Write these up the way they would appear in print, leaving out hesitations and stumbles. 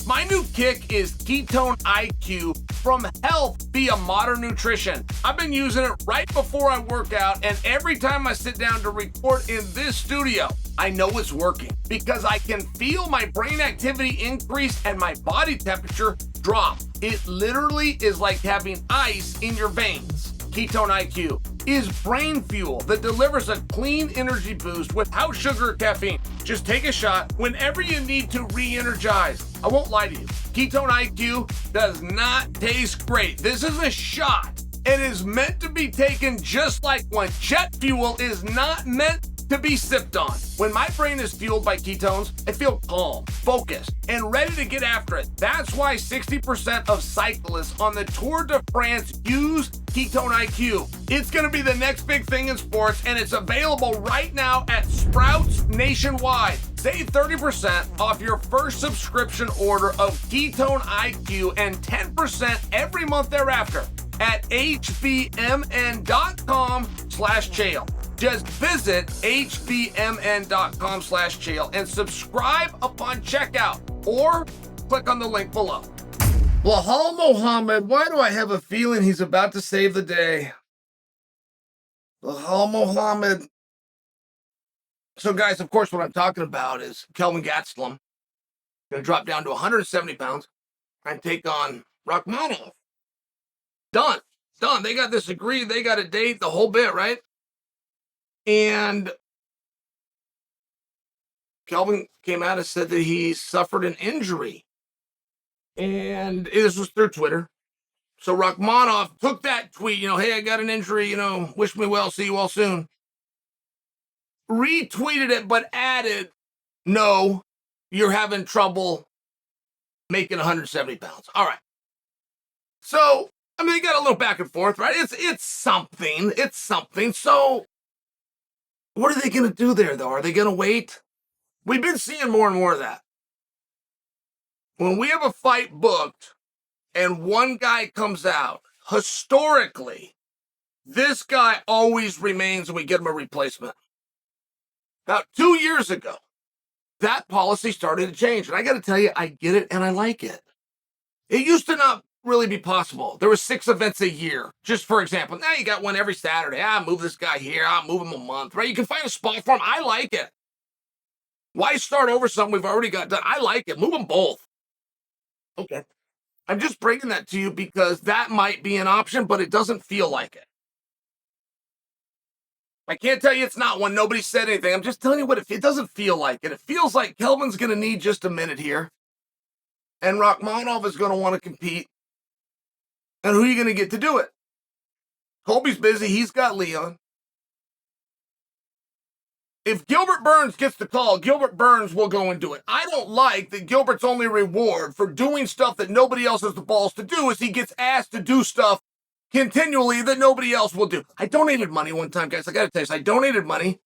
My new kick is Ketone IQ from Health via Modern Nutrition. I've been using it right before I work out, and every time I sit down to record in this studio, I know it's working because I can feel my brain activity increase and my body temperature drop. It literally is like having ice in your veins. Ketone IQ is brain fuel that delivers a clean energy boost without sugar or caffeine. Just take a shot whenever you need to re-energize. I won't lie to you. Ketone IQ does not taste great. This is a shot and is meant to be taken just like one. Jet fuel is not meant to be sipped on. When my brain is fueled by ketones, I feel calm, focused, and ready to get after it. That's why 60% of cyclists on the Tour de France use Ketone IQ. It's gonna be the next big thing in sports, and it's available right now at Sprouts nationwide. Save 30% off your first subscription order of Ketone IQ and 10% every month thereafter at hbmn.com/Chael. Just visit hbmn.com/Chael and subscribe upon checkout or click on the link below. Belal Muhammad, why do I have a feeling he's about to save the day? Belal Muhammad. So guys, of course, what I'm talking about is Kelvin Gastelum going to drop down to 170 pounds and take on Rakhmonov. Done. They got this agreed. They got a date, the whole bit, right? And Kelvin came out and said that he suffered an injury. And this was through Twitter. So Rakhmonov took that tweet, hey, I got an injury, wish me well, see you all soon. Retweeted it, but added, no, you're having trouble making 170 pounds. All right. So, they got a little back and forth, right? It's something. So, what are they going to do there, though? Are they going to wait? We've been seeing more and more of that. When we have a fight booked and one guy comes out, historically, this guy always remains and we get him a replacement. About 2 years ago, that policy started to change. And I got to tell you, I get it and I like it. It used to not really be possible. There were 6 events a year. Just for example, now you got one every Saturday. Move this guy here. Move him a month, right? You can find a spot for him. I like it. Why start over something we've already got done? I like it. Move them both. Okay. I'm just bringing that to you because that might be an option, but it doesn't feel like it. I can't tell you it's not one. Nobody said anything. I'm just telling you what it doesn't feel like it. It feels like Kelvin's going to need just a minute here. And Rakhmonov is going to want to compete. And who are you going to get to do it? Colby's busy. He's got Leon. If Gilbert Burns gets the call, Gilbert Burns will go and do it. I don't like that Gilbert's only reward for doing stuff that nobody else has the balls to do is he gets asked to do stuff continually that nobody else will do. I donated money one time, guys. I got to tell you, I donated money.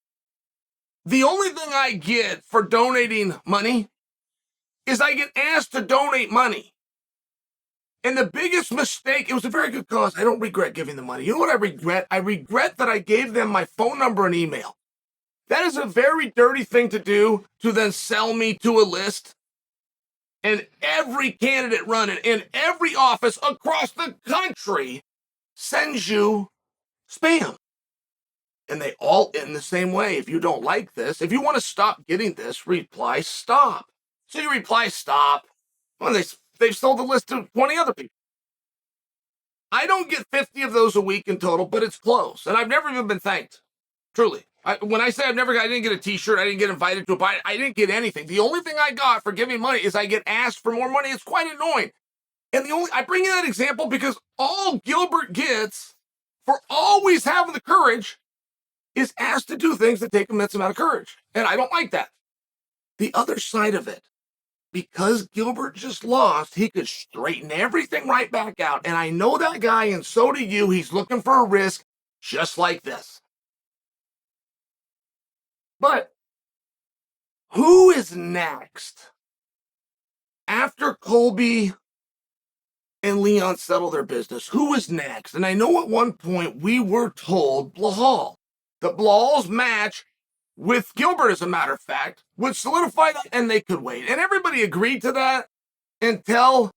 The only thing I get for donating money is I get asked to donate money. And the biggest mistake, it was a very good cause. I don't regret giving the money. You know what I regret? I regret that I gave them my phone number and email. That is a very dirty thing to do, to then sell me to a list. And every candidate running in every office across the country sends you spam. And they all end the same way. If you don't like this, if you want to stop getting this, reply stop. So you reply stop. Well, they've sold the list to 20 other people. I don't get 50 of those a week in total, but it's close. And I've never even been thanked. Truly. When I say I didn't get a t-shirt, I didn't get invited to a party, I didn't get anything. The only thing I got for giving money is I get asked for more money. It's quite annoying. And I bring in that example because all Gilbert gets for always having the courage is asked to do things that take an immense amount of courage. And I don't like that. The other side of it, because Gilbert just lost, he could straighten everything right back out. And I know that guy, and so do you. He's looking for a risk just like this. But who is next after Colby and Leon settle their business? Who is next? And I know at one point we were told Belal. That Belal's match with Gilbert, as a matter of fact, would solidify that and they could wait. And everybody agreed to that. until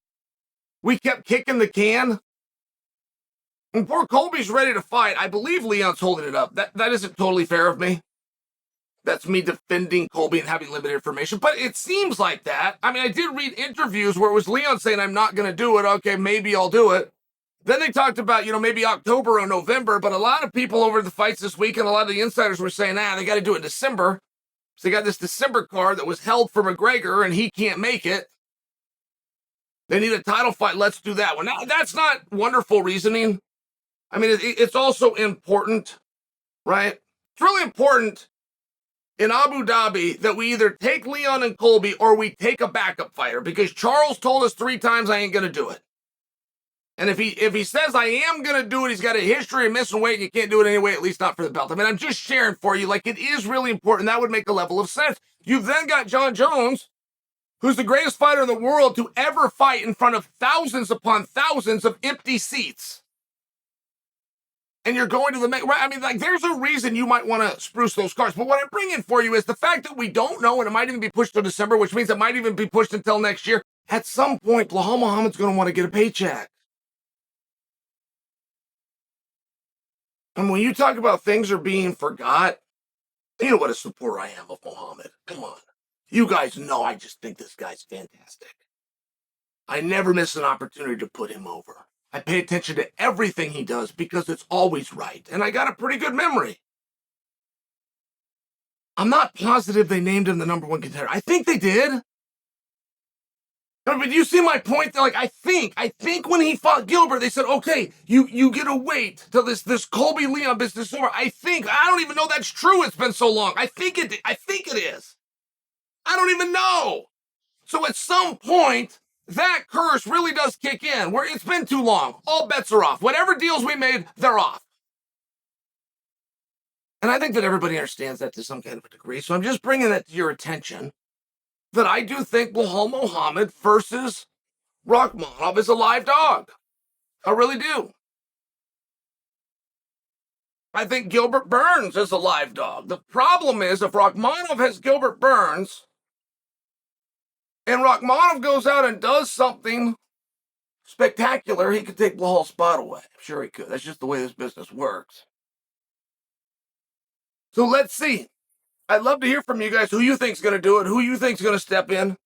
we kept kicking the can. And poor Colby's ready to fight. I believe Leon's holding it up. That isn't totally fair of me. That's me defending Colby and having limited information. But it seems like that. I mean, I did read interviews where it was Leon saying, I'm not going to do it. Okay, maybe I'll do it. Then they talked about, maybe October or November. But a lot of people over the fights this week and a lot of the insiders were saying, they got to do it in December. So they got this December card that was held for McGregor and he can't make it. They need a title fight. Let's do that one. Now, that's not wonderful reasoning. I mean, it's also important, right? It's really important in Abu Dhabi that we either take Leon and Colby or we take a backup fighter, because Charles told us 3 times I ain't going to do it. And if he says I am going to do it, he's got a history of missing weight and you can't do it anyway, at least not for the belt. I mean, I'm just sharing for you, like, it is really important. That would make a level of sense. You've then got Jon Jones, who's the greatest fighter in the world to ever fight in front of thousands upon thousands of empty seats. And you're going to the main, right? I mean, like, there's a reason you might want to spruce those cards. But what I'm bringing for you is the fact that we don't know, and it might even be pushed to December, which means it might even be pushed until next year. At some point, Belal Muhammad's going to want to get a paycheck. And when you talk about things are being forgot, you know what a supporter I am of Muhammad. Come on. You guys know I just think this guy's fantastic. I never miss an opportunity to put him over. I pay attention to everything he does because it's always right. And I got a pretty good memory. I'm not positive they named him the #1 contender. I think they did. But you see my point? Like, I think when he fought Gilbert, they said, okay, you get to wait till this Colby Leon business is over. I don't even know that's true. It's been so long. I think it is. I don't even know. So at some point, that curse really does kick in, where it's been too long. All bets are off. Whatever deals we made, they're off. And I think that everybody understands that to some kind of a degree. So I'm just bringing that to your attention, that I do think Belal Muhammad versus Rakhmonov is a live dog. I really do. I think Gilbert Burns is a live dog. The problem is, if Rakhmonov has Gilbert Burns, and Rakhmonov goes out and does something spectacular, he could take Belal's spot away. I'm sure he could. That's just the way this business works. So let's see. I'd love to hear from you guys who you think's going to do it, who you think's going to step in.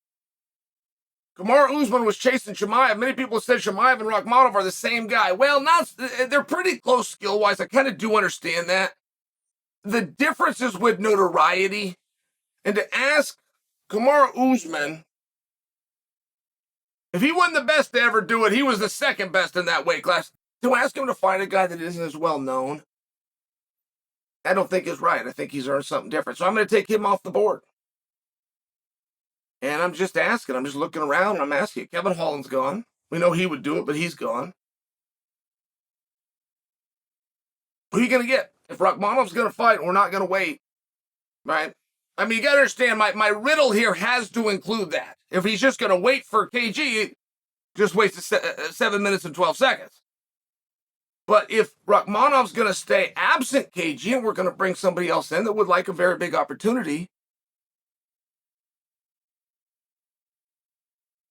Kamaru Usman was chasing Chimaev. Many people said Chimaev and Rakhmonov are the same guy. Well, they're pretty close skill-wise. I kind of do understand that. The difference is with notoriety. And to ask Kamaru Usman, if he wasn't the best to ever do it, he was the second best in that weight class. To ask him to fight a guy that isn't as well known, I don't think is right. I think he's earned something different. So I'm going to take him off the board. And I'm just asking. I'm just looking around and I'm asking. Kevin Holland's gone. We know he would do it, but he's gone. Who are you going to get? If Rakhmonov's going to fight, we're not going to wait. Right? I mean, you got to understand, my riddle here has to include that. If he's just going to wait for KG, just wasted 7 minutes and 12 seconds. But if Rakhmonov's going to stay absent KG and we're going to bring somebody else in that would like a very big opportunity,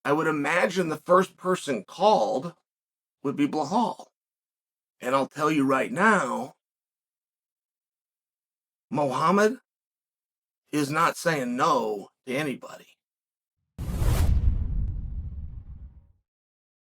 I would imagine the first person called would be Belal. And I'll tell you right now, Muhammad is not saying no to anybody.